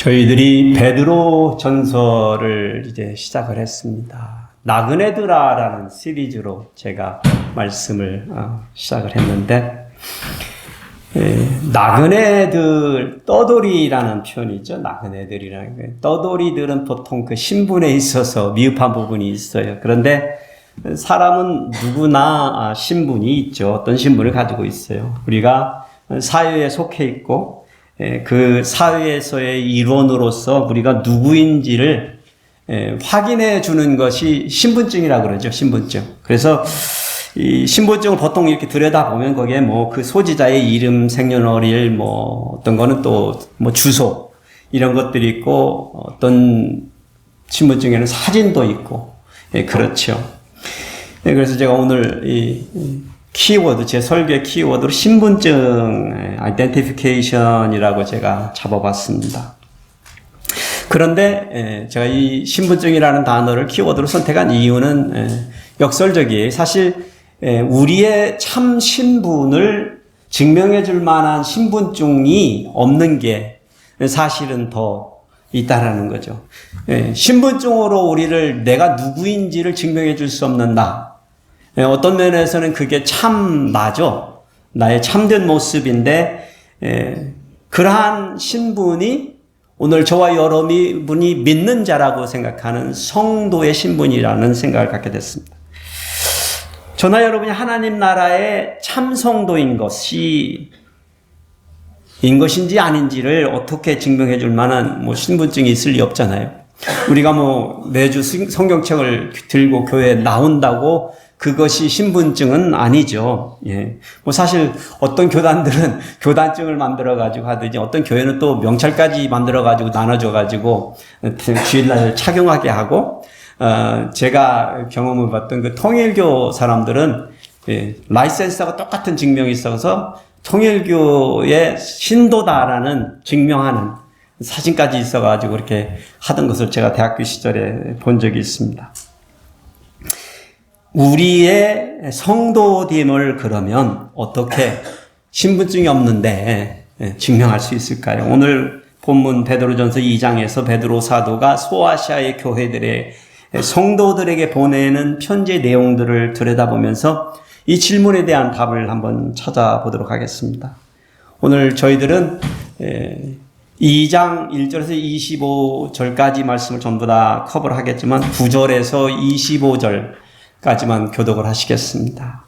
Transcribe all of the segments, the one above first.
저희들이 베드로 전서를 이제 시작을 했습니다. 나그네드라라는 시리즈로 제가 말씀을 시작을 했는데, 나그네들, 떠돌이라는 표현이 있죠. 나그네들이라는 게. 떠돌이들은 보통 그 신분에 있어서 미흡한 부분이 있어요. 그런데 사람은 누구나 신분이 있죠. 어떤 신분을 가지고 있어요. 우리가 사회에 속해 있고, 그 사회에서의 일원으로서 우리가 누구인지를 확인해 주는 것이 신분증이라고 그러죠. 신분증. 그래서 이 신분증을 보통 이렇게 들여다보면 거기에 뭐 그 소지자의 이름, 생년월일, 뭐 어떤 거는 또 뭐 주소 이런 것들이 있고, 어떤 신분증에는 사진도 있고, 그렇죠. 그래서 제가 오늘 이 키워드, 제 설교의 키워드로 신분증, 아이덴티피케이션이라고 제가 잡아봤습니다. 그런데 제가 이 신분증이라는 단어를 키워드로 선택한 이유는 역설적이에요. 사실 우리의 참 신분을 증명해 줄 만한 신분증이 없는 게 사실은 더 있다라는 거죠. 신분증으로 우리를 내가 누구인지를 증명해 줄 수 없는 나. 어떤 면에서는 그게 참 나죠. 나의 참된 모습인데, 그러한 신분이 오늘 저와 여러분이 믿는 자라고 생각하는 성도의 신분이라는 생각을 갖게 됐습니다. 저나 여러분이 하나님 나라의 참 성도인 것인지 아닌지를 어떻게 증명해 줄 만한 뭐 신분증이 있을 리 없잖아요. 우리가 뭐 매주 성경책을 들고 교회에 나온다고 그것이 신분증은 아니죠. 예. 뭐 사실 어떤 교단들은 교단증을 만들어가지고 하든지 어떤 교회는 또 명찰까지 만들어가지고 나눠줘가지고 주일날 착용하게 하고, 제가 경험을 봤던 그 통일교 사람들은 라이센스하고 똑같은 증명이 있어서 통일교의 신도다라는 증명하는 사진까지 있어가지고 그렇게 하던 것을 제가 대학교 시절에 본 적이 있습니다. 우리의 성도됨을 그러면 어떻게 신분증이 없는데 증명할 수 있을까요? 오늘 본문 베드로전서 2장에서 베드로 사도가 소아시아의 교회들의 성도들에게 보내는 편지의 내용들을 들여다보면서 이 질문에 대한 답을 한번 찾아보도록 하겠습니다. 오늘 저희들은 2장 1절에서 25절까지 말씀을 전부 다 커버를 하겠지만 9절에서 25절까지만 교독을 하시겠습니다.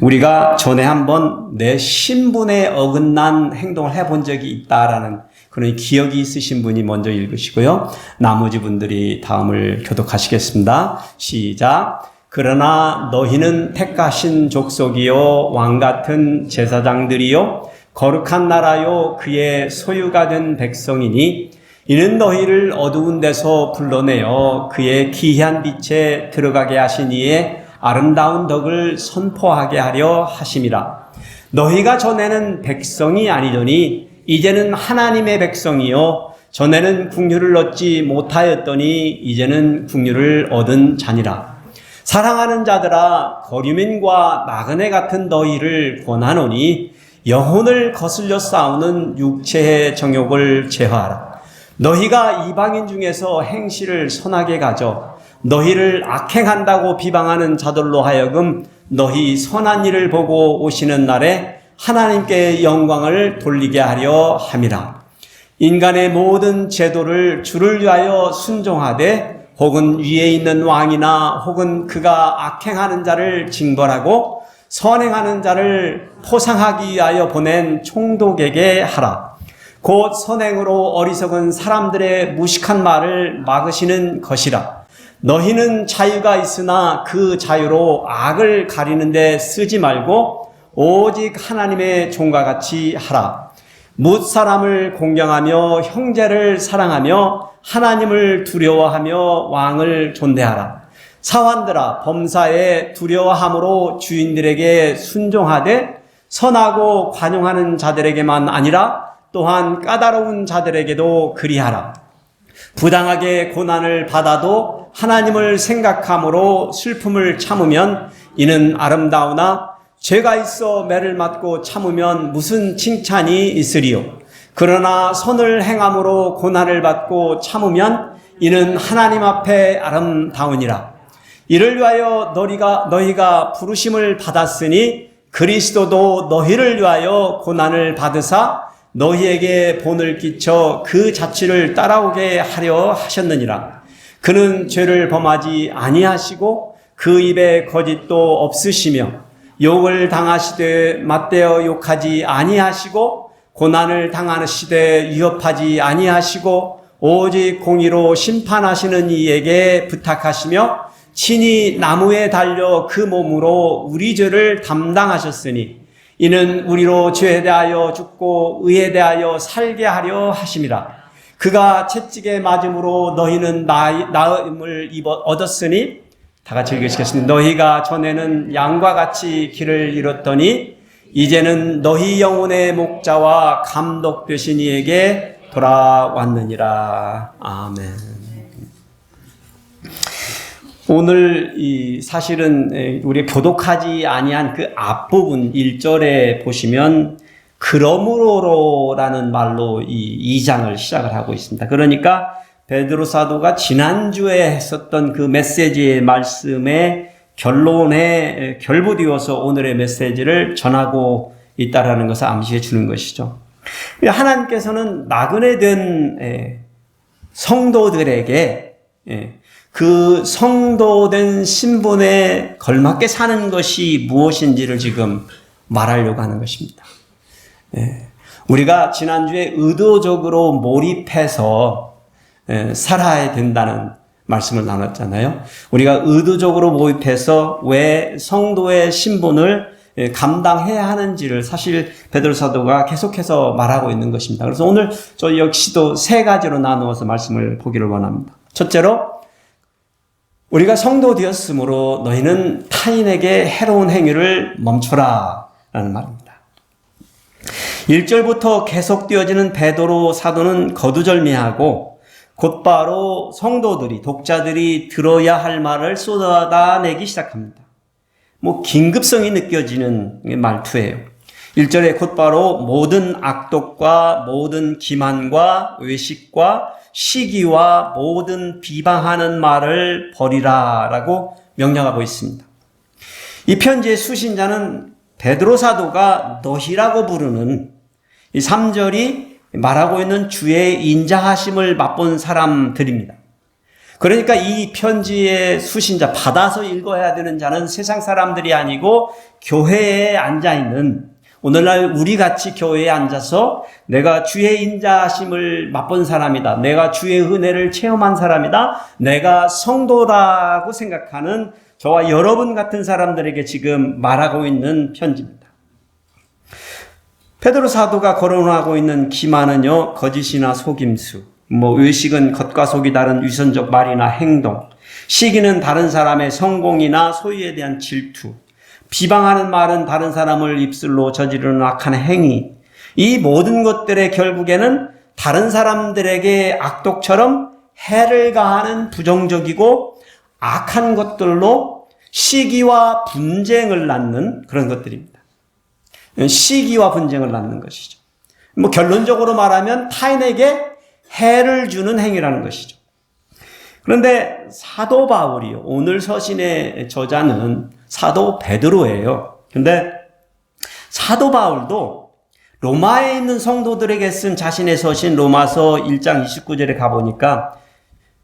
우리가 전에 한번 내 신분에 어긋난 행동을 해본 적이 있다라는 그런 기억이 있으신 분이 먼저 읽으시고요. 나머지 분들이 다음을 교독하시겠습니다. 시작. 그러나 너희는 택하신 족속이요 왕같은 제사장들이요 거룩한 나라요 그의 소유가 된 백성이니 이는 너희를 어두운 데서 불러내어 그의 기이한 빛에 들어가게 하신 이의 아름다운 덕을 선포하게 하려 하심이라. 너희가 전에는 백성이 아니더니 이제는 하나님의 백성이요 전에는 국류를 얻지 못하였더니 이제는 국류를 얻은 자니라. 사랑하는 자들아, 거류민과 나그네 같은 너희를 권하노니 영혼을 거슬려 싸우는 육체의 정욕을 제어하라. 너희가 이방인 중에서 행실을 선하게 가져 너희를 악행한다고 비방하는 자들로 하여금 너희 선한 일을 보고 오시는 날에 하나님께 영광을 돌리게 하려 함이라. 인간의 모든 제도를 주를 위하여 순종하되 혹은 위에 있는 왕이나 혹은 그가 악행하는 자를 징벌하고 선행하는 자를 포상하기 위하여 보낸 총독에게 하라. 곧 선행으로 어리석은 사람들의 무식한 말을 막으시는 것이라. 너희는 자유가 있으나 그 자유로 악을 가리는 데 쓰지 말고 오직 하나님의 종과 같이 하라. 뭇 사람을 공경하며 형제를 사랑하며 하나님을 두려워하며 왕을 존대하라. 사환들아, 범사에 두려워함으로 주인들에게 순종하되 선하고 관용하는 자들에게만 아니라 또한 까다로운 자들에게도 그리하라. 부당하게 고난을 받아도 하나님을 생각함으로 슬픔을 참으면 이는 아름다우나 죄가 있어 매를 맞고 참으면 무슨 칭찬이 있으리요. 그러나 선을 행함으로 고난을 받고 참으면 이는 하나님 앞에 아름다우니라. 이를 위하여 너희가 부르심을 받았으니 그리스도도 너희를 위하여 고난을 받으사 너희에게 본을 끼쳐 그 자취를 따라오게 하려 하셨느니라. 그는 죄를 범하지 아니하시고 그 입에 거짓도 없으시며 욕을 당하시되 맞대어 욕하지 아니하시고 고난을 당하시되 위협하지 아니하시고 오직 공의로 심판하시는 이에게 부탁하시며 친히 나무에 달려 그 몸으로 우리 죄를 담당하셨으니 이는 우리로 죄에 대하여 죽고 의에 대하여 살게 하려 하심이라. 그가 채찍에 맞음으로 너희는 나음을 얻었으니, 다 같이 읽으시겠습니다. 너희가 전에는 양과 같이 길을 잃었더니 이제는 너희 영혼의 목자와 감독 되신 이에게 돌아왔느니라. 아멘. 오늘 사실은 우리 교독하지 아니한 그 앞부분 1절에 보시면 그러므로라는 말로 이 2장을 시작을 하고 있습니다. 그러니까 베드로 사도가 지난주에 했었던 그 메시지의 말씀의 결론에 결부되어서 오늘의 메시지를 전하고 있다라는 것을 암시해 주는 것이죠. 하나님께서는 나그네 된 성도들에게 그 성도된 신분에 걸맞게 사는 것이 무엇인지를 지금 말하려고 하는 것입니다. 우리가 지난주에 의도적으로 몰입해서 살아야 된다는 말씀을 나눴잖아요. 우리가 의도적으로 몰입해서 왜 성도의 신분을 감당해야 하는지를 사실 베드로 사도가 계속해서 말하고 있는 것입니다. 그래서 오늘 저 역시도 세 가지로 나누어서 말씀을 보기를 원합니다. 첫째로, 우리가 성도 되었으므로 너희는 타인에게 해로운 행위를 멈춰라 라는 말입니다. 1절부터 계속되어지는 베드로 사도는 거두절미하고 곧바로 성도들이, 독자들이 들어야 할 말을 쏟아내기 시작합니다. 긴급성이 느껴지는 말투예요. 1절에 곧바로 모든 악독과 모든 기만과 외식과 시기와 모든 비방하는 말을 버리라 라고 명령하고 있습니다. 이 편지의 수신자는 베드로 사도가 너희라고 부르는 이 3절이 말하고 있는 주의 인자하심을 맛본 사람들입니다. 그러니까 이 편지의 수신자, 받아서 읽어야 되는 자는 세상 사람들이 아니고 교회에 앉아있는, 오늘날 우리같이 교회에 앉아서 내가 주의 인자하심을 맛본 사람이다, 내가 주의 은혜를 체험한 사람이다, 내가 성도라고 생각하는 저와 여러분 같은 사람들에게 지금 말하고 있는 편지입니다. 베드로 사도가 거론하고 있는 기만은요, 거짓이나 속임수, 외식은 겉과 속이 다른 위선적 말이나 행동, 시기는 다른 사람의 성공이나 소유에 대한 질투, 비방하는 말은 다른 사람을 입술로 저지르는 악한 행위, 이 모든 것들의 결국에는 다른 사람들에게 악독처럼 해를 가하는 부정적이고 악한 것들로 시기와 분쟁을 낳는 그런 것들입니다. 시기와 분쟁을 낳는 것이죠. 결론적으로 말하면 타인에게 해를 주는 행위라는 것이죠. 그런데 사도 바울이요, 오늘 서신의 저자는 사도 베드로예요. 그런데 사도 바울도 로마에 있는 성도들에게 쓴 자신의 서신 로마서 1장 29절에 가보니까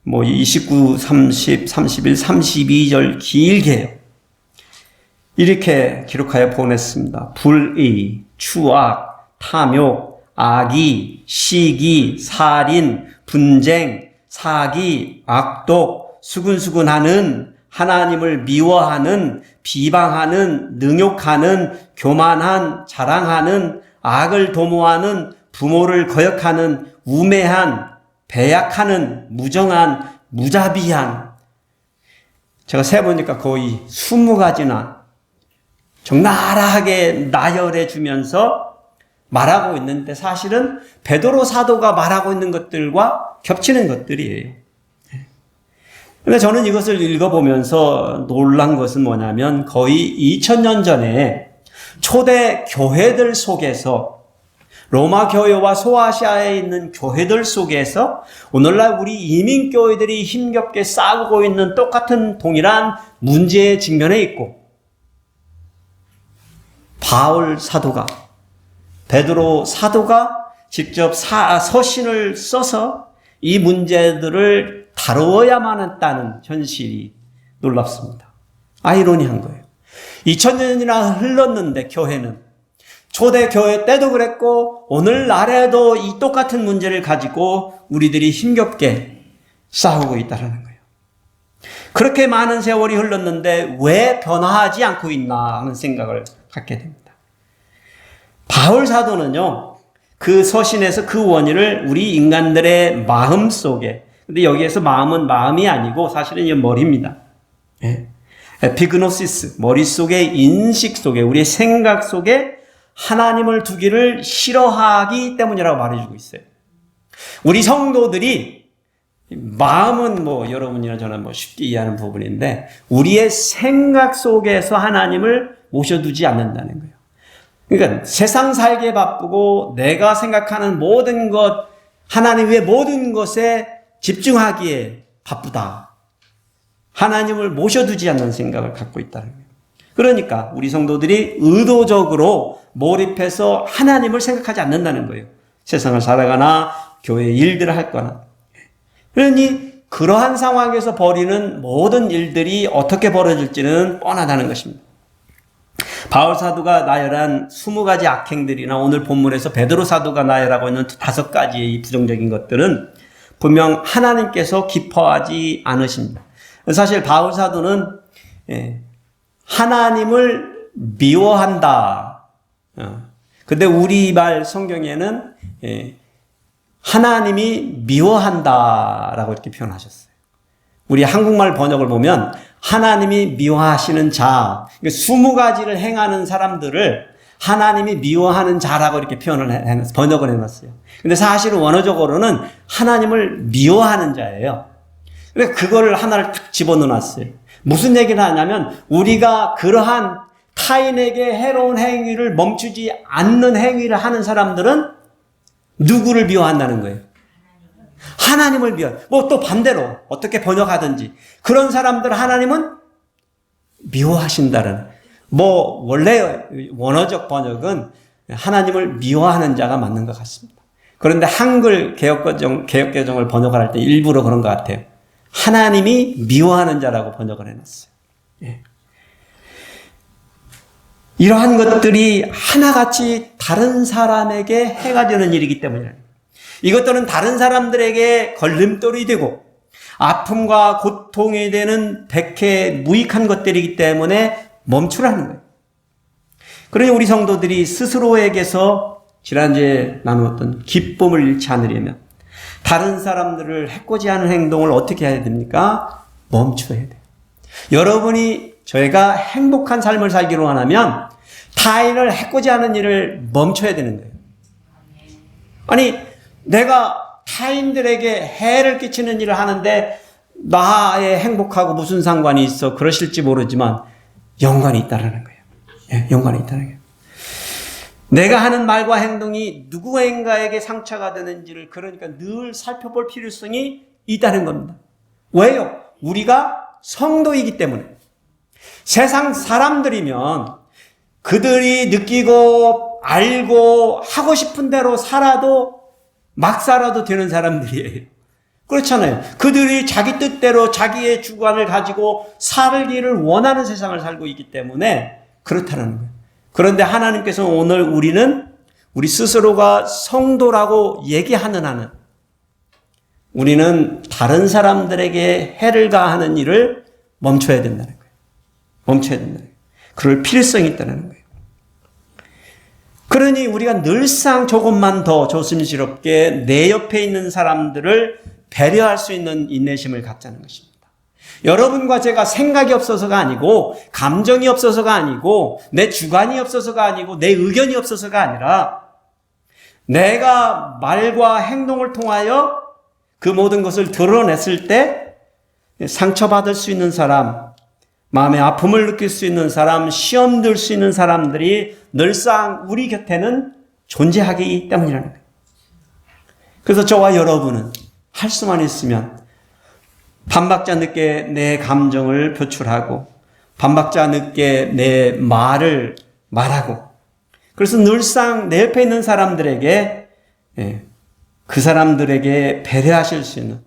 29, 30, 31, 32절 길게 해요. 이렇게 기록하여 보냈습니다. 불의, 추악, 탐욕, 악의, 시기, 살인, 분쟁, 사기, 악독, 수근수근하는, 하나님을 미워하는, 비방하는, 능욕하는, 교만한, 자랑하는, 악을 도모하는, 부모를 거역하는, 우매한, 배약하는, 무정한, 무자비한, 제가 세보니까 거의 20가지나 적나라하게 나열해 주면서 말하고 있는데 사실은 베드로 사도가 말하고 있는 것들과 겹치는 것들이에요. 그런데 저는 이것을 읽어보면서 놀란 것은 뭐냐면 거의 2000년 전에 초대 교회들 속에서 로마 교회와 소아시아에 있는 교회들 속에서 오늘날 우리 이민교회들이 힘겹게 싸우고 있는 똑같은 동일한 문제에 직면해 있고, 바울 사도가, 베드로 사도가 직접 서신을 써서 이 문제들을 다루어야만 했다는 현실이 놀랍습니다. 아이러니한 거예요. 2000년이나 흘렀는데 교회는, 초대교회 때도 그랬고 오늘날에도 이 똑같은 문제를 가지고 우리들이 힘겹게 싸우고 있다는 거예요. 그렇게 많은 세월이 흘렀는데 왜 변화하지 않고 있나 하는 생각을 갖게 됩니다. 바울 사도는요, 그 서신에서 그 원인을 우리 인간들의 마음 속에, 근데 여기에서 마음은 마음이 아니고 사실은 이 머리입니다. 에피그노시스, 머릿속의 인식 속에, 우리의 생각 속에 하나님을 두기를 싫어하기 때문이라고 말해주고 있어요. 우리 성도들이, 마음은 여러분이나 저는 쉽게 이해하는 부분인데, 우리의 생각 속에서 하나님을 모셔두지 않는다는 거예요. 그러니까 세상 살기에 바쁘고 내가 생각하는 모든 것, 하나님 외의 모든 것에 집중하기에 바쁘다. 하나님을 모셔두지 않는 생각을 갖고 있다는 거예요. 그러니까 우리 성도들이 의도적으로 몰입해서 하나님을 생각하지 않는다는 거예요. 세상을 살아가나 교회 일들을 할 거나. 그러니 그러한 상황에서 벌이는 모든 일들이 어떻게 벌어질지는 뻔하다는 것입니다. 바울 사도가 나열한 20가지 악행들이나 오늘 본문에서 베드로 사도가 나열하고 있는 5가지의 부정적인 것들은 분명 하나님께서 기뻐하지 않으십니다. 사실 바울 사도는 하나님을 미워한다. 근데 우리말 성경에는 하나님이 미워한다라고 이렇게 표현하셨어요. 우리 한국말 번역을 보면 하나님이 미워하시는 자, 20가지를 행하는 사람들을 하나님이 미워하는 자라고 이렇게 번역을 해놨어요. 근데 사실은 원어적으로는 하나님을 미워하는 자예요. 그래서 그거를 하나를 딱 집어넣어놨어요. 무슨 얘기를 하냐면 우리가 그러한 타인에게 해로운 행위를 멈추지 않는 행위를 하는 사람들은 누구를 미워한다는 거예요? 하나님을 미워해. 또 반대로 어떻게 번역하든지 그런 사람들 하나님은 미워하신다는. 원래 원어적 번역은 하나님을 미워하는 자가 맞는 것 같습니다. 그런데 한글 개역개정을 번역할 때 일부러 그런 것 같아요. 하나님이 미워하는 자라고 번역을 해놨어요. 이러한 것들이 하나같이 다른 사람에게 해가 되는 일이기 때문이에요. 이것들은 다른 사람들에게 걸림돌이 되고 아픔과 고통이 되는 백해 무익한 것들이기 때문에 멈추라는 거예요. 그러니 우리 성도들이 스스로에게서 지난주에 나누었던 기쁨을 잃지 않으려면 다른 사람들을 해코지하는 행동을 어떻게 해야 됩니까? 멈춰야 돼요. 여러분이 저희가 행복한 삶을 살기로 원하면 타인을 해코지하는 일을 멈춰야 되는 거예요. 아니 내가 타인들에게 해를 끼치는 일을 하는데 나의 행복하고 무슨 상관이 있어? 그러실지 모르지만 연관이 있다는 거예요. 연관이 있다는 거예요. 내가 하는 말과 행동이 누구인가에게 상처가 되는지를 그러니까 늘 살펴볼 필요성이 있다는 겁니다. 왜요? 우리가 성도이기 때문에. 세상 사람들이면 그들이 느끼고 알고 하고 싶은 대로 살아도 막 살아도 되는 사람들이에요. 그렇잖아요. 그들이 자기 뜻대로 자기의 주관을 가지고 살기를 원하는 세상을 살고 있기 때문에 그렇다는 거예요. 그런데 하나님께서는 오늘 우리 스스로가 성도라고 얘기하는 한은 우리는 다른 사람들에게 해를 가하는 일을 멈춰야 된다는 거예요. 멈춰야 된다는 거예요. 그럴 필요성이 있다는 거예요. 그러니 우리가 늘상 조금만 더 조심스럽게 내 옆에 있는 사람들을 배려할 수 있는 인내심을 갖자는 것입니다. 여러분과 제가 생각이 없어서가 아니고 감정이 없어서가 아니고 내 주관이 없어서가 아니고 내 의견이 없어서가 아니라 내가 말과 행동을 통하여 그 모든 것을 드러냈을 때 상처받을 수 있는 사람, 마음의 아픔을 느낄 수 있는 사람, 시험 들 수 있는 사람들이 늘상 우리 곁에는 존재하기 때문이라는 거예요. 그래서 저와 여러분은 할 수만 있으면 반박자 늦게 내 감정을 표출하고 반박자 늦게 내 말을 말하고, 그래서 늘상 내 옆에 있는 사람들에게 그 사람들에게 배려하실 수 있는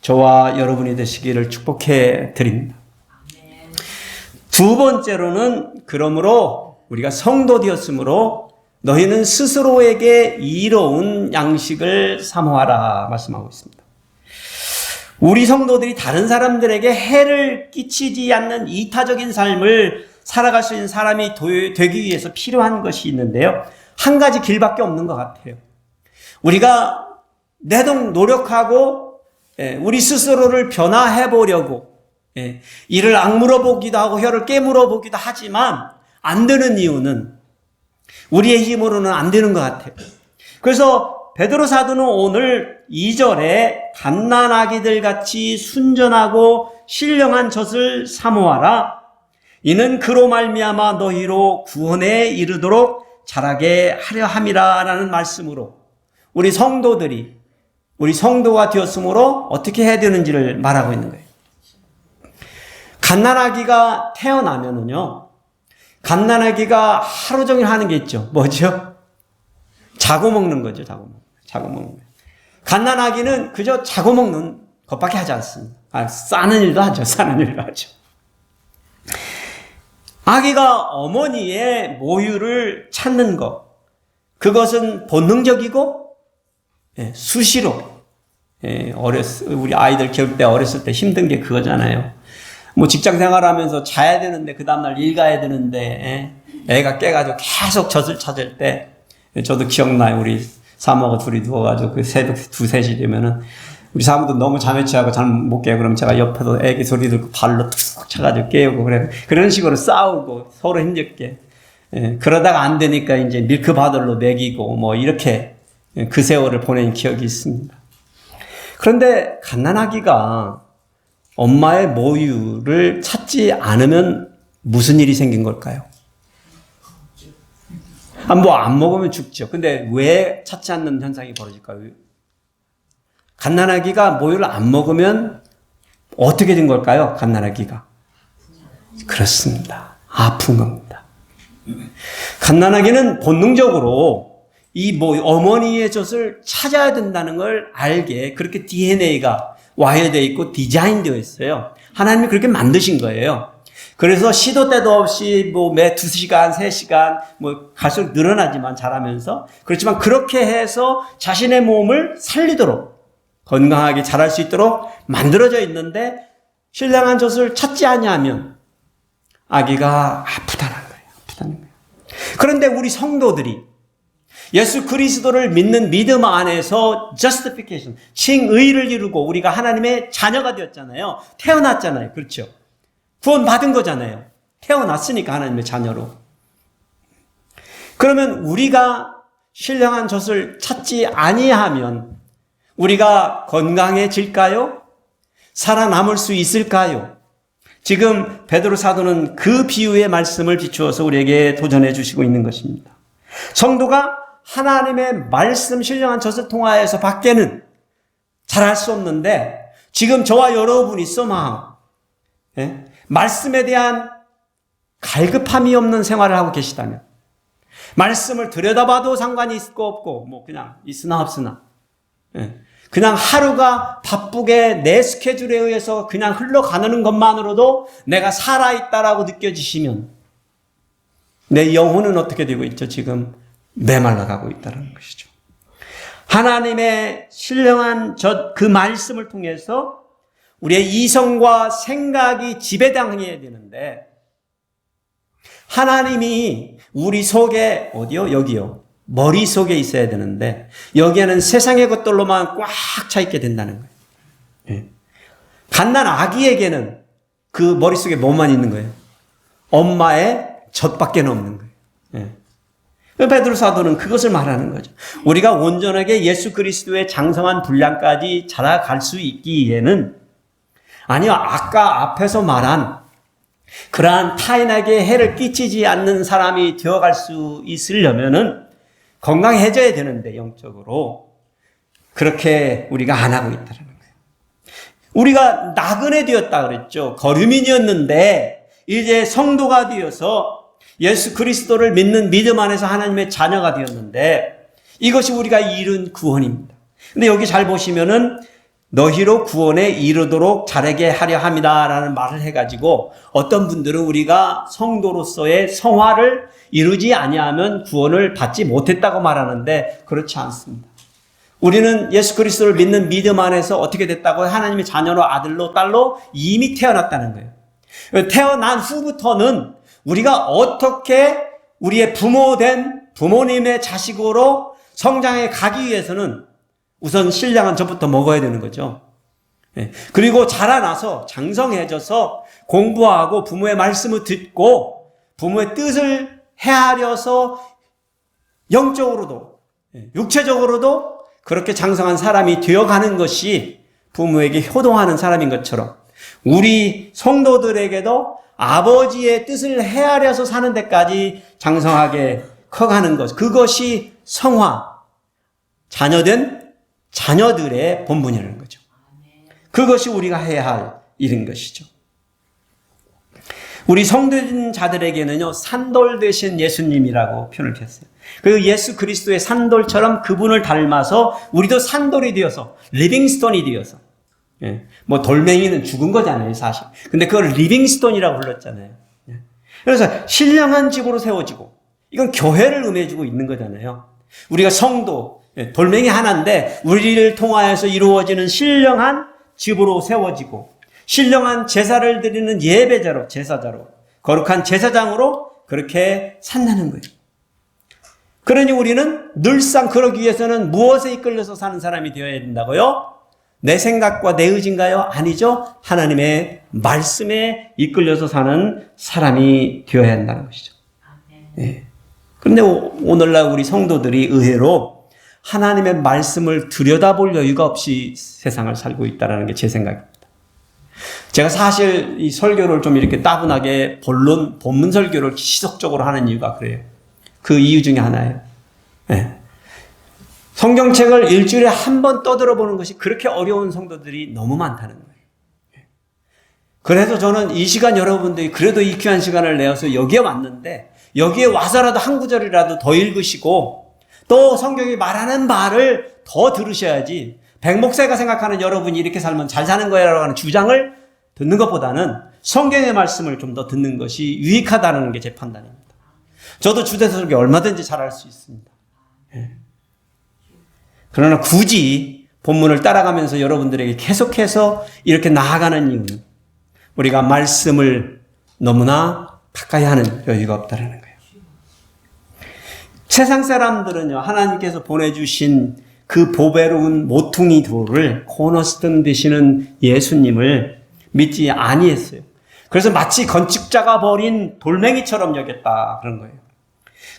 저와 여러분이 되시기를 축복해 드립니다. 두 번째로는, 그러므로 우리가 성도 되었으므로 너희는 스스로에게 이로운 양식을 사모하라 말씀하고 있습니다. 우리 성도들이 다른 사람들에게 해를 끼치지 않는 이타적인 삶을 살아갈 수 있는 사람이 되기 위해서 필요한 것이 있는데요. 한 가지 길밖에 없는 것 같아요. 우리가 내동 노력하고 우리 스스로를 변화해 보려고 이를 악물어 보기도 하고 혀를 깨물어 보기도 하지만 안 되는 이유는 우리의 힘으로는 안 되는 것 같아요. 그래서 베드로 사도는 오늘 2절에 갓난아기들 같이 순전하고 신령한 젖을 사모하라. 이는 그로 말미암아 너희로 구원에 이르도록 자라게 하려 함이라라는 말씀으로 우리 성도들이 우리 성도가 되었으므로 어떻게 해야 되는지를 말하고 있는 거예요. 갓난아기가 태어나면은요, 갓난아기가 하루 종일 하는 게 있죠. 뭐죠? 자고 먹는 거죠. 자고 먹는 거예요. 갓난아기는 그저 자고 먹는 것밖에 하지 않습니다. 싸는 일도 하죠. 싸는 일도 하죠. 아기가 어머니의 모유를 찾는 것, 그것은 본능적이고 수시로 우리 아이들 키울 때 어렸을 때 힘든 게 그거잖아요. 뭐 직장 생활하면서 자야 되는데 그 다음날 일 가야 되는데 애가 깨가지고 계속 젖을 찾을 때, 저도 기억나요. 우리 사모가 둘이 누워가지고 그 새벽 2, 3시 되면은 우리 사모도 너무 잠에 취하고 잠 못 깨고 그러면 제가 옆에서 애기 소리 듣고 발로 툭 차가지고 깨우고 그런 식으로 싸우고 서로 힘겹게 그러다가 안 되니까 이제 밀크바들로 먹이고 뭐 이렇게 그 세월을 보낸 기억이 있습니다. 그런데 갓난아기가 엄마의 모유를 찾지 않으면 무슨 일이 생긴 걸까요? 뭐 안 먹으면 죽죠. 근데 왜 찾지 않는 현상이 벌어질까요? 갓난아기가 모유를 안 먹으면 어떻게 된 걸까요? 갓난아기가. 그렇습니다. 아픈 겁니다. 갓난아기는 본능적으로 이 어머니의 젖을 찾아야 된다는 걸 알게 그렇게 DNA가 와해되어 있고 디자인되어 있어요. 하나님이 그렇게 만드신 거예요. 그래서 시도 때도 없이 매 2시간, 3시간 갈수록 늘어나지만 자라면서, 그렇지만 그렇게 해서 자신의 몸을 살리도록 건강하게 자랄 수 있도록 만들어져 있는데, 신령한 젖을 찾지 아니하면 아기가 아프다는 거예요. 그런데 우리 성도들이 예수 그리스도를 믿는 믿음 안에서 justification, 칭의를 이루고 우리가 하나님의 자녀가 되었잖아요. 태어났잖아요. 그렇죠? 구원받은 거잖아요. 태어났으니까 하나님의 자녀로. 그러면 우리가 신령한 젖을 찾지 아니하면 우리가 건강해질까요? 살아남을 수 있을까요? 지금 베드로 사도는 그 비유의 말씀을 비추어서 우리에게 도전해 주시고 있는 것입니다. 성도가 하나님의 말씀 신령한 젖을 통하여서 밖에는 잘할 수 없는데, 지금 저와 여러분이 somehow 말씀에 대한 갈급함이 없는 생활을 하고 계시다면, 말씀을 들여다봐도 상관이 있고 없고 그냥 있으나 없으나 그냥 하루가 바쁘게 내 스케줄에 의해서 그냥 흘러가는 것만으로도 내가 살아있다라고 느껴지시면 내 영혼은 어떻게 되고 있죠? 지금 메말라가고 있다는 것이죠. 하나님의 신령한 그 말씀을 통해서 우리의 이성과 생각이 지배당해야 되는데, 하나님이 우리 속에 어디요? 여기요. 머릿속에 있어야 되는데 여기에는 세상의 것들로만 꽉 차 있게 된다는 거예요. 갓난 아기에게는 그 머릿속에 뭐만 있는 거예요? 엄마의 젖밖에 없는 거예요. 베드로 사도는 그것을 말하는 거죠. 우리가 온전하게 예수 그리스도의 장성한 분량까지 자라갈 수 있기에는, 아니요, 아까 앞에서 말한 그러한 타인에게 해를 끼치지 않는 사람이 되어갈 수 있으려면은 건강해져야 되는데 영적으로 그렇게 우리가 안 하고 있다는 거예요. 우리가 나그네 되었다 그랬죠. 거류민이었는데 이제 성도가 되어서 예수 그리스도를 믿는 믿음 안에서 하나님의 자녀가 되었는데 이것이 우리가 이룬 구원입니다. 근데 여기 잘 보시면은 너희로 구원에 이르도록 자라게 하려 함이다라는 말을 해가지고 어떤 분들은 우리가 성도로서의 성화를 이루지 아니하면 구원을 받지 못했다고 말하는데 그렇지 않습니다. 우리는 예수 그리스도를 믿는 믿음 안에서 어떻게 됐다고요? 하나님의 자녀로 아들로 딸로 이미 태어났다는 거예요. 태어난 후부터는 우리가 어떻게 우리의 부모된 부모님의 자식으로 성장해 가기 위해서는 우선 신령한 젖부터 먹어야 되는 거죠. 그리고 자라나서 장성해져서 공부하고 부모의 말씀을 듣고 부모의 뜻을 헤아려서 영적으로도 육체적으로도 그렇게 장성한 사람이 되어가는 것이 부모에게 효동하는 사람인 것처럼 우리 성도들에게도 아버지의 뜻을 헤아려서 사는 데까지 장성하게 커가는 것, 그것이 성화, 자녀된 자녀들의 본분이라는 거죠. 그것이 우리가 해야 할 일인 것이죠. 우리 성도된 자들에게는요, 산돌 되신 예수님이라고 표현을 했어요. 그 예수 그리스도의 산돌처럼 그분을 닮아서 우리도 산돌이 되어서, 리빙스톤이 되어서, 뭐 돌멩이는 죽은 거잖아요, 사실. 근데 그걸 리빙스톤이라고 불렀잖아요. 그래서 신령한 집으로 세워지고, 이건 교회를 의미해주고 있는 거잖아요. 우리가 성도, 돌멩이 하나인데 우리를 통하여서 이루어지는 신령한 집으로 세워지고 신령한 제사를 드리는 예배자로, 제사자로, 거룩한 제사장으로 그렇게 산다는 거예요. 그러니 우리는 늘상 그러기 위해서는 무엇에 이끌려서 사는 사람이 되어야 된다고요? 내 생각과 내 의지인가요? 아니죠. 하나님의 말씀에 이끌려서 사는 사람이 되어야 한다는 것이죠. 네. 그런데 오늘날 우리 성도들이 의외로 하나님의 말씀을 들여다볼 여유가 없이 세상을 살고 있다는 게 제 생각입니다. 제가 사실 이 설교를 좀 이렇게 따분하게 본문 설교를 지속적으로 하는 이유가 그래요. 그 이유 중에 하나예요. 네. 성경책을 일주일에 한 번 떠들어보는 것이 그렇게 어려운 성도들이 너무 많다는 거예요. 그래서 저는 이 시간 여러분들이 그래도 이 귀한 시간을 내어서 여기에 왔는데 여기에 와서라도 한 구절이라도 더 읽으시고 또 성경이 말하는 말을 더 들으셔야지 백목사가 생각하는 여러분이 이렇게 살면 잘 사는 거야라고 하는 주장을 듣는 것보다는 성경의 말씀을 좀 더 듣는 것이 유익하다는 게 제 판단입니다. 저도 주대설교 얼마든지 잘할 수 있습니다. 그러나 굳이 본문을 따라가면서 여러분들에게 계속해서 이렇게 나아가는 이유는 우리가 말씀을 너무나 가까이 하는 여유가 없다는 거예요. 세상 사람들은요, 하나님께서 보내주신 그 보배로운 모퉁이 돌을 코너스톤 되시는 예수님을 믿지 아니했어요. 그래서 마치 건축자가 버린 돌멩이처럼 여겼다 그런 거예요.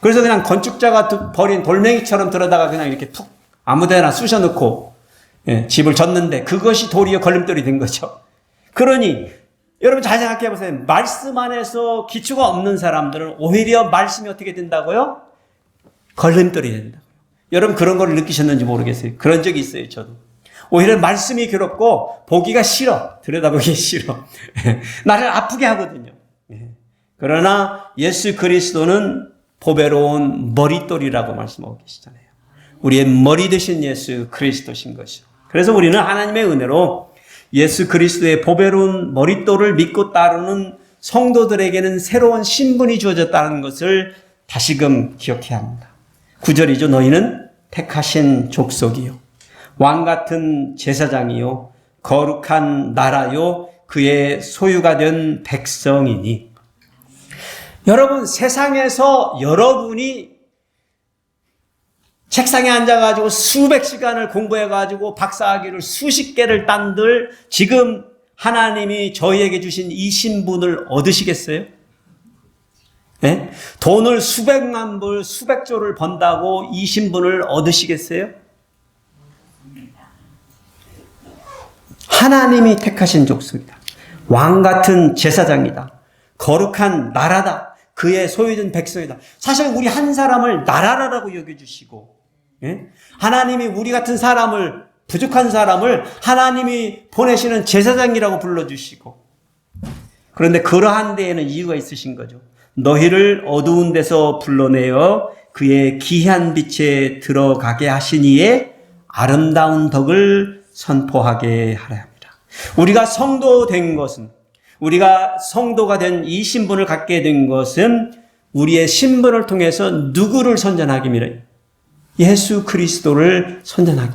그래서 그냥 건축자가 버린 돌멩이처럼 들어다가 그냥 이렇게 툭 아무데나 쑤셔놓고 집을 졌는데 그것이 도리어 걸림돌이 된 거죠. 그러니 여러분 잘 생각해 보세요. 말씀 안에서 기초가 없는 사람들은 오히려 말씀이 어떻게 된다고요? 걸림돌이 된다고요. 여러분 그런 걸 느끼셨는지 모르겠어요. 그런 적이 있어요, 저도. 오히려 말씀이 괴롭고 보기가 싫어. 들여다보기 싫어. 나를 아프게 하거든요. 그러나 예수 그리스도는 보배로운 머릿돌이라고 말씀하고 계시잖아요. 우리의 머리 되신 예수 그리스도신 것이죠. 그래서 우리는 하나님의 은혜로 예수 그리스도의 보배로운 머릿돌을 믿고 따르는 성도들에게는 새로운 신분이 주어졌다는 것을 다시금 기억해야 합니다. 9절이죠. 너희는 택하신 족속이요 왕같은 제사장이요 거룩한 나라요 그의 소유가 된 백성이니. 여러분 세상에서 여러분이 책상에 앉아가지고 수백 시간을 공부해가지고 박사학위를 수십 개를 딴들 지금 하나님이 저희에게 주신 이 신분을 얻으시겠어요? 네? 돈을 수백만 불, 수백조를 번다고 이 신분을 얻으시겠어요? 하나님이 택하신 족속이다. 왕같은 제사장이다. 거룩한 나라다. 그의 소유된 백성이다. 사실 우리 한 사람을 나라라고 여겨주시고, 예? 하나님이 우리 같은 사람을, 부족한 사람을 하나님이 보내시는 제사장이라고 불러주시고, 그런데 그러한 데에는 이유가 있으신 거죠. 너희를 어두운 데서 불러내어 그의 귀한 빛에 들어가게 하시니에 아름다운 덕을 선포하게 하려 합니다. 우리가 성도 된 것은, 우리가 성도가 된 이 신분을 갖게 된 것은 우리의 신분을 통해서 누구를 선전하기 위해? 예수 그리스도를 선전하기.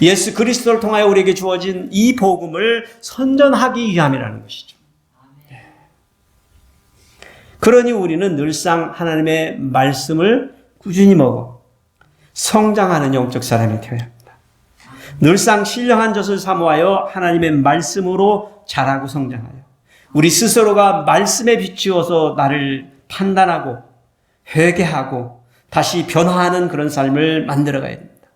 예수 그리스도를 통하여 우리에게 주어진 이 복음을 선전하기 위함이라는 것이죠. 그러니 우리는 늘상 하나님의 말씀을 꾸준히 먹어 성장하는 영적 사람이 되어야 합니다. 늘상 신령한 젖을 사모하여 하나님의 말씀으로 자라고 성장하여 우리 스스로가 말씀에 비추어서 나를 판단하고 회개하고 다시 변화하는 그런 삶을 만들어가야 됩니다.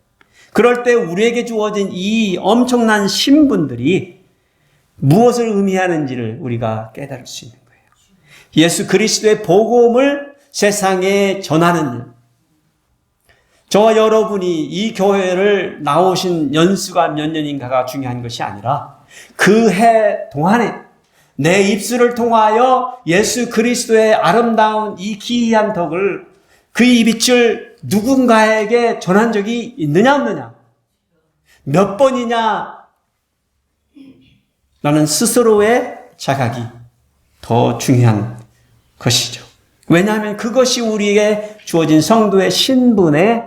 그럴 때 우리에게 주어진 이 엄청난 신분들이 무엇을 의미하는지를 우리가 깨달을 수 있는 거예요. 예수 그리스도의 복음을 세상에 전하는 일. 저와 여러분이 이 교회를 나오신 연수가 몇 년인가가 중요한 것이 아니라 그 해 동안에 내 입술을 통하여 예수 그리스도의 아름다운 이 기이한 덕을 그의 빛을 누군가에게 전한 적이 있느냐 없느냐, 몇 번이냐, 나는 스스로의 자각이 더 중요한 것이죠. 왜냐하면 그것이 우리에게 주어진 성도의 신분의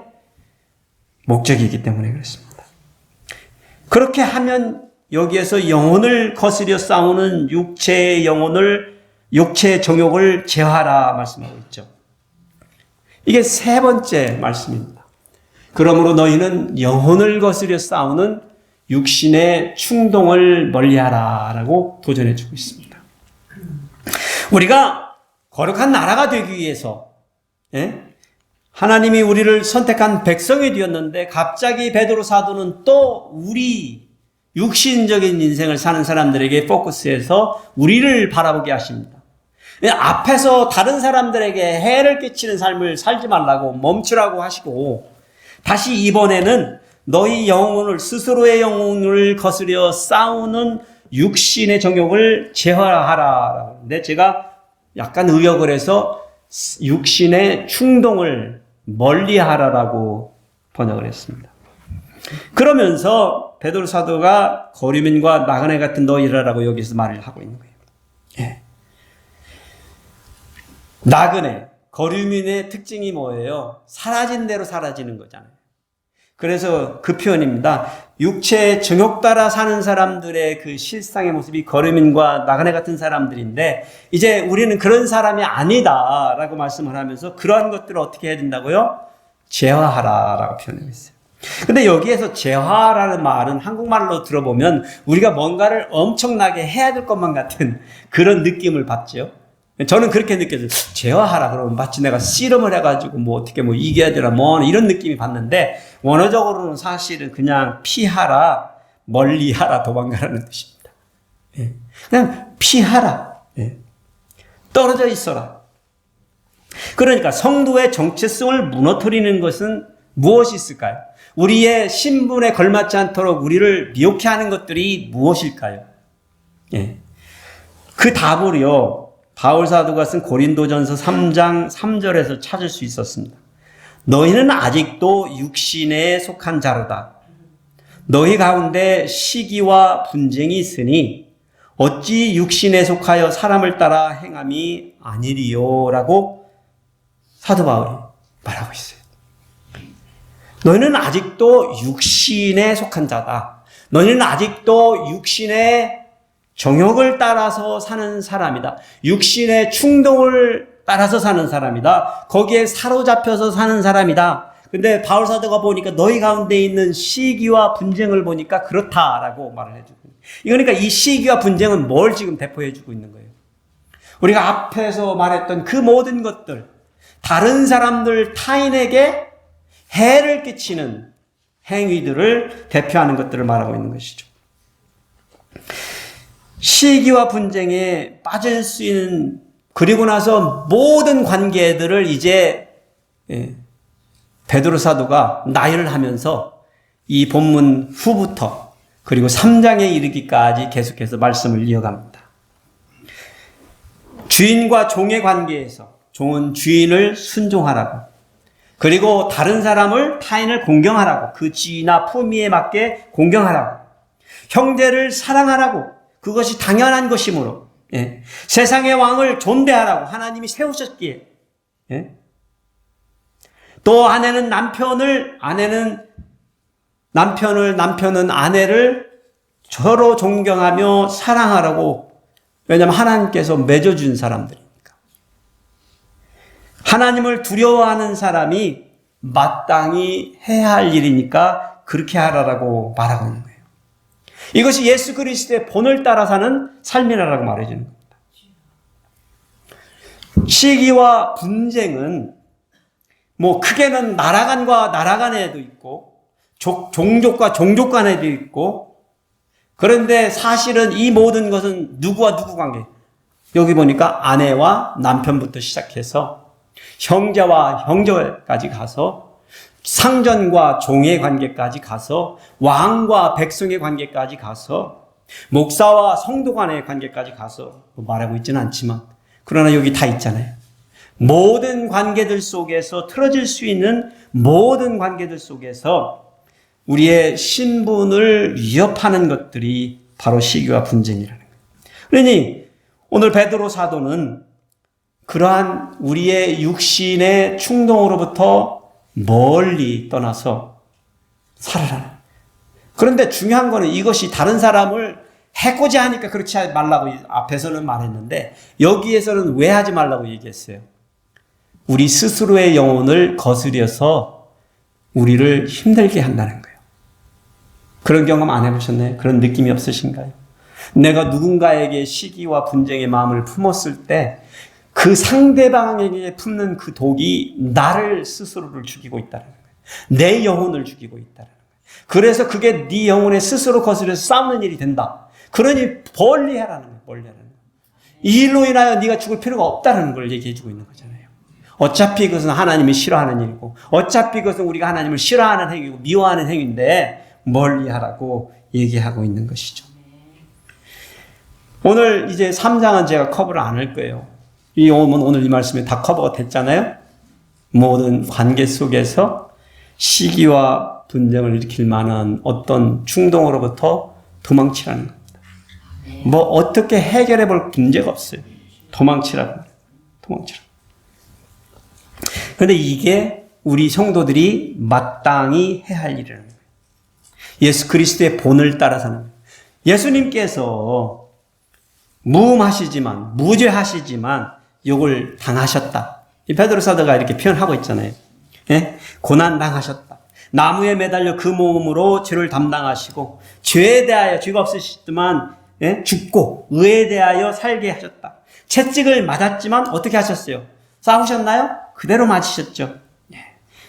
목적이기 때문에 그렇습니다. 그렇게 하면 여기에서 영혼을 거스려 싸우는 육체의 육체의 정욕을 제어하라 말씀하고 있죠. 이게 세 번째 말씀입니다. 그러므로 너희는 영혼을 거스려 싸우는 육신의 충동을 멀리하라 라고 도전해 주고 있습니다. 우리가 거룩한 나라가 되기 위해서 하나님이 우리를 선택한 백성이 되었는데 갑자기 베드로 사도는 또 우리 육신적인 인생을 사는 사람들에게 포커스해서 우리를 바라보게 하십니다. 앞에서 다른 사람들에게 해를 끼치는 삶을 살지 말라고 멈추라고 하시고 다시 이번에는 너희 영혼을 스스로의 영혼을 거스려 싸우는 육신의 정욕을 제어하라. 근데 제가 약간 의역을 해서 육신의 충동을 멀리하라라고 번역을 했습니다. 그러면서 베드로 사도가 거류민과 나그네 같은 너희라라고 여기서 말을 하고 있는 거예요. 예. 나그네, 거류민의 특징이 뭐예요? 사라진 대로 사라지는 거잖아요. 그래서 그 표현입니다. 육체의 정욕 따라 사는 사람들의 그 실상의 모습이 거류민과 나그네 같은 사람들인데 이제 우리는 그런 사람이 아니다라고 말씀을 하면서 그러한 것들을 어떻게 해야 된다고요? 제어하라라고 표현하고 있어요. 근데 여기에서 제어하라는 말은 한국말로 들어보면 우리가 뭔가를 엄청나게 해야 될 것만 같은 그런 느낌을 받죠. 저는 그렇게 느껴져요. 제어하라 그러면 마치 내가 씨름을 해가지고 뭐 어떻게 뭐 이겨야 되나 뭐 이런 느낌이 받는데 원어적으로는 사실은 그냥 피하라, 멀리하라, 도망가라는 뜻입니다. 그냥 피하라, 떨어져 있어라. 그러니까 성도의 정체성을 무너뜨리는 것은 무엇이 있을까요? 우리의 신분에 걸맞지 않도록 우리를 미혹해 하는 것들이 무엇일까요? 그 답을요. 바울 사도가 쓴 고린도전서 3장 3절에서 찾을 수 있었습니다. 너희는 아직도 육신에 속한 자로다. 너희 가운데 시기와 분쟁이 있으니 어찌 육신에 속하여 사람을 따라 행함이 아니리요 라고 사도 바울이 말하고 있어요. 너희는 아직도 육신에 속한 자다. 너희는 아직도 육신의 정욕을 따라서 사는 사람이다. 육신의 충동을 따라서 사는 사람이다. 거기에 사로잡혀서 사는 사람이다. 근데 바울 사도가 보니까 너희 가운데 있는 시기와 분쟁을 보니까 그렇다라고 말을 해주고. 그러니까 이 시기와 분쟁은 뭘 지금 대표해주고 있는 거예요? 우리가 앞에서 말했던 그 모든 것들, 다른 사람들, 타인에게 해를 끼치는 행위들을 대표하는 것들을 말하고 있는 것이죠. 시기와 분쟁에 빠질 수 있는 그리고 나서 모든 관계들을 이제 베드로 사도가 나열을 하면서 이 본문 후부터 그리고 3장에 이르기까지 계속해서 말씀을 이어갑니다. 주인과 종의 관계에서 종은 주인을 순종하라고, 그리고 다른 사람을 타인을 공경하라고, 그 지위나 품위에 맞게 공경하라고, 형제를 사랑하라고, 그것이 당연한 것이므로, 세상의 왕을 존대하라고 하나님이 세우셨기에, 또 아내는 남편은 아내를 서로 존경하며 사랑하라고. 왜냐하면 하나님께서 맺어준 사람들이니까. 하나님을 두려워하는 사람이 마땅히 해야 할 일이니까 그렇게 하라고 말하고 있는 거예요. 이것이 예수 그리스도의 본을 따라 사는 삶이라고 말해주는 겁니다. 시기와 분쟁은 크게는 나라 간과 나라 간에도 있고 종족과 종족 간에도 있고, 그런데 사실은 이 모든 것은 누구와 누구 관계? 여기 보니까 아내와 남편부터 시작해서 형제와 형제까지 가서 상전과 종의 관계까지 가서 왕과 백성의 관계까지 가서 목사와 성도 간의 관계까지 가서 말하고 있지는 않지만, 그러나 여기 다 있잖아요. 모든 관계들 속에서 틀어질 수 있는 모든 관계들 속에서 우리의 신분을 위협하는 것들이 바로 시기와 분쟁이라는 거예요. 그러니 오늘 베드로 사도는 그러한 우리의 육신의 충동으로부터 멀리 떠나서 살아라. 그런데 중요한 거는 이것이 다른 사람을 해코지 하니까 그렇지 말라고 앞에서는 말했는데, 여기에서는 왜 하지 말라고 얘기했어요? 우리 스스로의 영혼을 거스려서 우리를 힘들게 한다는 거예요. 그런 경험 안 해보셨나요? 그런 느낌이 없으신가요? 내가 누군가에게 시기와 분쟁의 마음을 품었을 때 그 상대방에게 품는 그 독이 나를 스스로를 죽이고 있다는 거예요. 내 영혼을 죽이고 있다는 거예요. 그래서 그게 네 영혼에 스스로 거스려서 싸우는 일이 된다. 그러니 멀리하라는 거예요. 멀리하라는 거예요. 이 일로 인하여 네가 죽을 필요가 없다는 걸 얘기해주고 있는 거잖아요. 어차피 그것은 하나님이 싫어하는 일이고, 어차피 그것은 우리가 하나님을 싫어하는 행위고 미워하는 행위인데 멀리하라고 얘기하고 있는 것이죠. 오늘 이제 3장은 제가 커버를 안 할 거예요. 오늘 이 말씀이 다 커버가 됐잖아요. 모든 관계 속에서 시기와 분쟁을 일으킬 만한 어떤 충동으로부터 도망치라는 겁니다. 어떻게 해결해 볼 문제가 없어요. 도망치라고. 그런데 이게 우리 성도들이 마땅히 해야 할 일이라는 거예요. 예수 그리스도의 본을 따라 사는 거예요. 예수님께서 무죄하시지만 욕을 당하셨다. 이 베드로 사도가 이렇게 표현하고 있잖아요. 고난 당하셨다. 나무에 매달려 그 몸으로 죄를 담당하시고, 죄에 대하여 죄가 없으시지만 죽고 의에 대하여 살게 하셨다. 채찍을 맞았지만 어떻게 하셨어요? 싸우셨나요? 그대로 맞으셨죠.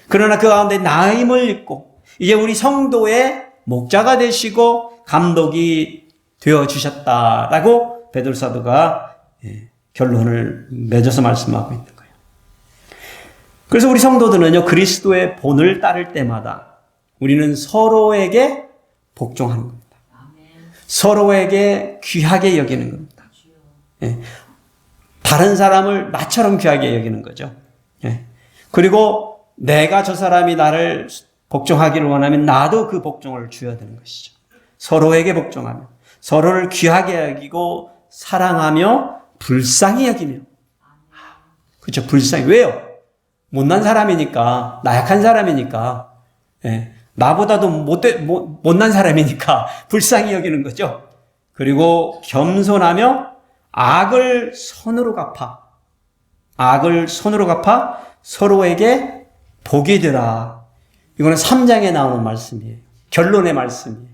그러나 그 가운데 나임을 입고 이제 우리 성도의 목자가 되시고 감독이 되어주셨다라고 베드로 사도가 결론을 맺어서 말씀하고 있는 거예요. 그래서 우리 성도들은요, 그리스도의 본을 따를 때마다 우리는 서로에게 복종하는 겁니다. 서로에게 귀하게 여기는 겁니다. 다른 사람을 나처럼 귀하게 여기는 거죠. 그리고 내가 저 사람이 나를 복종하기를 원하면 나도 그 복종을 줘야 되는 것이죠. 서로에게 복종하며 서로를 귀하게 여기고 사랑하며 불쌍히 여기며. 그렇죠. 불쌍히. 왜요? 못난 사람이니까, 나약한 사람이니까, 나보다도 못난 사람이니까 불쌍히 여기는 거죠. 그리고 겸손하며 악을 선으로 갚아 서로에게 복이 되라. 이거는 3장에 나오는 말씀이에요. 결론의 말씀이에요.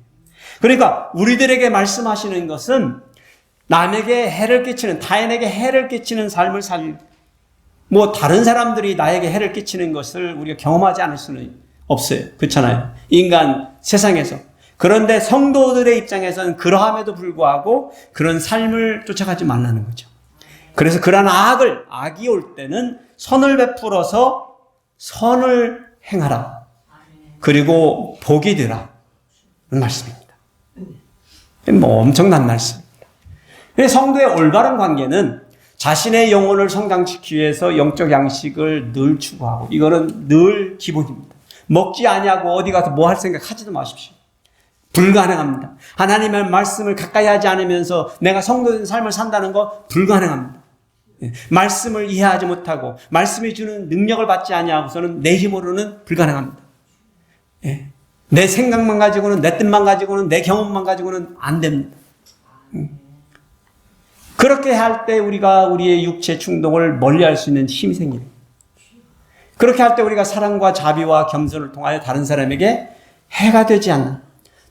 그러니까 우리들에게 말씀하시는 것은 남에게 해를 끼치는, 타인에게 해를 끼치는 삶을 다른 사람들이 나에게 해를 끼치는 것을 우리가 경험하지 않을 수는 없어요. 그렇잖아요. 인간 세상에서. 그런데 성도들의 입장에서는 그러함에도 불구하고 그런 삶을 쫓아가지 말라는 거죠. 그래서 그러한 악이 올 때는 선을 베풀어서 선을 행하라. 그리고 복이 되라. 는 말씀입니다. 뭐 엄청난 말씀입니다. 성도의 올바른 관계는 자신의 영혼을 성장시키기 위해서 영적 양식을 늘 추구하고, 이거는 늘 기본입니다. 먹지 아니하고 어디 가서 뭐 할 생각 하지도 마십시오. 불가능합니다. 하나님의 말씀을 가까이 하지 않으면서 내가 성도된 삶을 산다는 거 불가능합니다. 말씀을 이해하지 못하고 말씀이 주는 능력을 받지 아니하고서는 내 힘으로는 불가능합니다. 내 생각만 가지고는, 내 뜻만 가지고는, 내 경험만 가지고는 안 됩니다. 그렇게 할 때 우리가 우리의 육체 충동을 멀리할 수 있는 힘이 생깁니다. 그렇게 할 때 우리가 사랑과 자비와 겸손을 통하여 다른 사람에게 해가 되지 않는,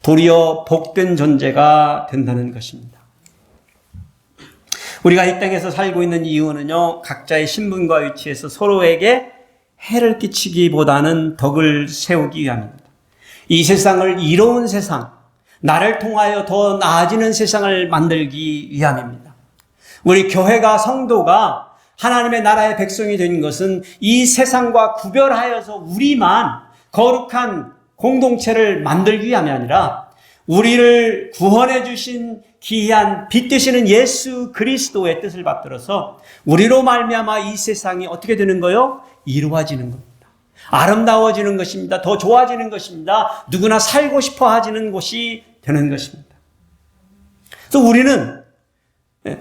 도리어 복된 존재가 된다는 것입니다. 우리가 이 땅에서 살고 있는 이유는요, 각자의 신분과 위치에서 서로에게 해를 끼치기보다는 덕을 세우기 위함입니다. 이 세상을 이로운 세상, 나를 통하여 더 나아지는 세상을 만들기 위함입니다. 우리 교회가, 성도가 하나님의 나라의 백성이 된 것은 이 세상과 구별하여서 우리만 거룩한 공동체를 만들기 위함이 아니라 우리를 구원해 주신 기이한 빛 되시는 예수 그리스도의 뜻을 받들어서 우리로 말미암아 이 세상이 어떻게 되는 거요? 이루어지는 겁니다. 아름다워지는 것입니다. 더 좋아지는 것입니다. 누구나 살고 싶어 하지는 곳이 되는 것입니다. 그래서 우리는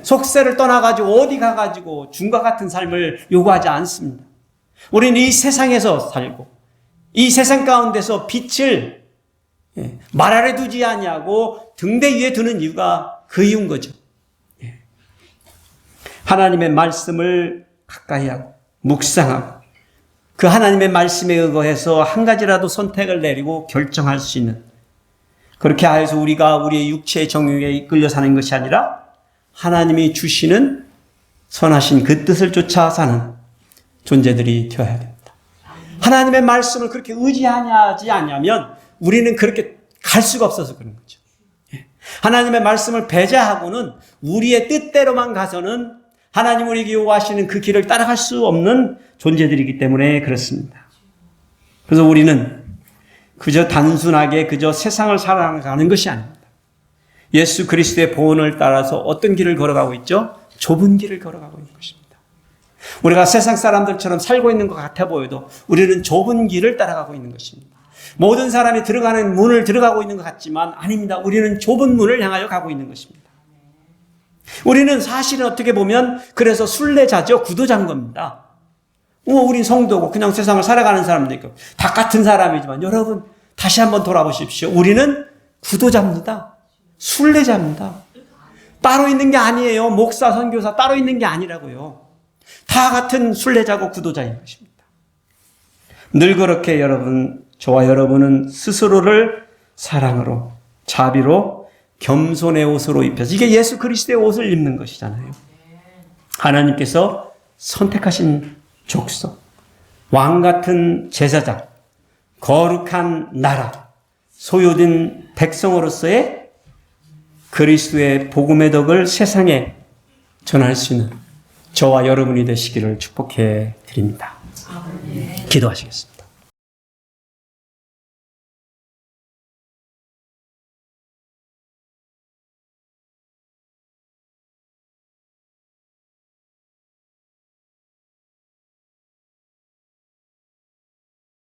속세를 떠나가지고 어디 가가지고 중과 같은 삶을 요구하지 않습니다. 우리는 이 세상에서 살고 이 세상 가운데서 빛을 말 아래 두지 아니하고 등대 위에 두는 이유가 그 이유인 거죠. 하나님의 말씀을 가까이 하고 묵상하고 그 하나님의 말씀에 의거해서 한 가지라도 선택을 내리고 결정할 수 있는, 그렇게 하여서 우리가 우리의 육체의 정욕에 이끌려 사는 것이 아니라 하나님이 주시는 선하신 그 뜻을 쫓아 사는 존재들이 되어야 됩니다. 하나님의 말씀을 그렇게 의지하지 않냐면 우리는 그렇게 갈 수가 없어서 그런 거죠. 하나님의 말씀을 배제하고는 우리의 뜻대로만 가서는 하나님 우리에게 요구하시는 그 길을 따라갈 수 없는 존재들이기 때문에 그렇습니다. 그래서 우리는 그저 단순하게 그저 세상을 살아가는 것이 아닙니다. 예수 그리스도의 보언을 따라서 어떤 길을 걸어가고 있죠? 좁은 길을 걸어가고 있는 것입니다. 우리가 세상 사람들처럼 살고 있는 것 같아 보여도 우리는 좁은 길을 따라가고 있는 것입니다. 모든 사람이 들어가는 문을 들어가고 있는 것 같지만 아닙니다. 우리는 좁은 문을 향하여 가고 있는 것입니다. 우리는 사실은 어떻게 보면 그래서 순례자죠. 구도자인 겁니다. 우리 성도고 그냥 세상을 살아가는 사람도 있고 다 같은 사람이지만 여러분 다시 한번 돌아보십시오. 우리는 구도자입니다. 순례자입니다. 따로 있는 게 아니에요. 목사, 선교사 따로 있는 게 아니라고요. 다 같은 순례자고 구도자인 것입니다. 늘 그렇게 저와 여러분은 스스로를 사랑으로, 자비로, 겸손의 옷으로 입혀서, 이게 예수 그리스도의 옷을 입는 것이잖아요. 하나님께서 선택하신 족속, 왕 같은 제사장, 거룩한 나라, 소유된 백성으로서의 그리스도의 복음의 덕을 세상에 전할 수 있는 저와 여러분이 되시기를 축복해 드립니다. 기도하시겠습니다.